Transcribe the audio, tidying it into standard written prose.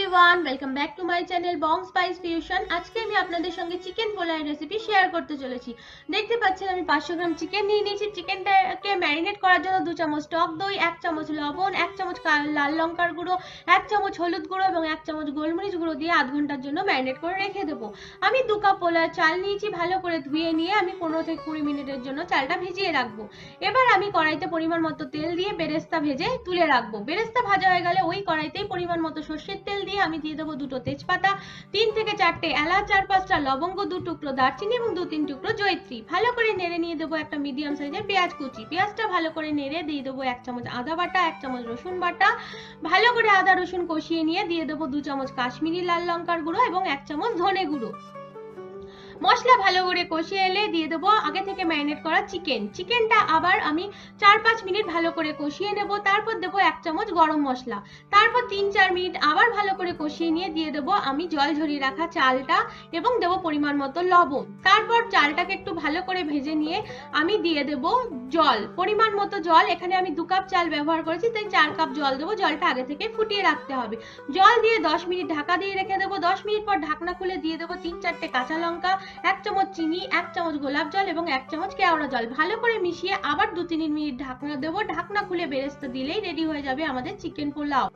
Everyone, welcome back to my channel Bong spice fusion. আজকে আমি আপনাদের সঙ্গে চিকেন পোলাও রেসিপি শেয়ার করতে চলেছি। দেখতে পাচ্ছেন আমি 500 গ্রাম চিকেন নিয়ে নিয়েছি। চিকেনটাকে ম্যারিনেট করার জন্য 2 চামচ টক দই, 1 চামচ লবণ, 1 চামচ লাল লঙ্কার গুঁড়ো, 1 চামচ হলুদ গুঁড়ো এবং 1 চামচ গোলমরিচ গুঁড়ো দিয়ে আধ ঘন্টার জন্য ম্যারিনেট করে রেখে দেবো। আমি 2 কাপ পোলাও চাল নিয়েছি। ভালো করে ধুয়ে নিয়ে আমি 15 থেকে 20 মিনিটের জন্য চালটা ভিজিয়ে রাখবো। এবার আমি কড়াইতে পরিমাণ মতো তেল দিয়ে বেরেস্তা ভেজে তুলে রাখবো। বেরেস্তা ভাজা হয়ে গেলে ওই কড়াইতেই পরিমাণ মতো সর্ষের তেল দিয়ে আমি দিয়ে দেবো 2টো তেজপাতা, 3 থেকে 4টে এলাচ, 4-5টা লবঙ্গ, 2 টুকরো দারচিনি এবং 2-3 টুকরো জয়িত্রী। ভালো করে নেড়ে নিয়ে দেবো একটা মিডিয়াম সাইজের পেঁয়াজ কুচি। পেঁয়াজটা ভালো করে নেড়ে দিয়ে দেবো 1 চামচ আদা বাটা, 1 চামচ রসুন বাটা। ভালো করে আদা রসুন কষিয়ে নিয়ে দিয়ে দেবো 2 চামচ কাশ্মীরি লাল লঙ্কার গুঁড়ো এবং 1 চামচ ধনে গুঁড়ো। মশলা ভালো করে কষিয়ে এলে দিয়ে দেবো আগে থেকে ম্যারিনেট করা চিকেনটা আবার আমি 4-5 মিনিট ভালো করে কষিয়ে নেব। তারপর দেবো 1 চামচ গরম মশলা। তারপর 3-4 মিনিট আবার ভালো করে কষিয়ে নিয়ে দিয়ে দেবো আমি জল ঝরিয়ে রাখা চালটা এবং দেবো পরিমাণ মতো লবণ। তারপর চালটাকে একটু ভালো করে ভেজে নিয়ে আমি দিয়ে দেবো জল, পরিমাণ মতো জল। এখানে আমি 2 কাপ চাল ব্যবহার করেছি, তাই 4 কাপ জল দেবো। জলটা আগে থেকে ফুটিয়ে রাখতে হবে। জল দিয়ে 10 মিনিট ঢাকা দিয়ে রেখে দেবো। 10 মিনিট পর ঢাকনা খুলে দিয়ে দেবো 3-4টে কাঁচা লঙ্কা, 1 চামচ চিনি, 1 চামচ গোলাপ জল এবং 1 চামচ কেওড়া জল। ভালো করে মিশিয়ে আবার 2-3 মিনিট ঢাকনা দেবো। ঢাকনা খুলে বেরেস্তা দিলেই রেডি হয়ে যাবে আমাদের চিকেন পোলাও।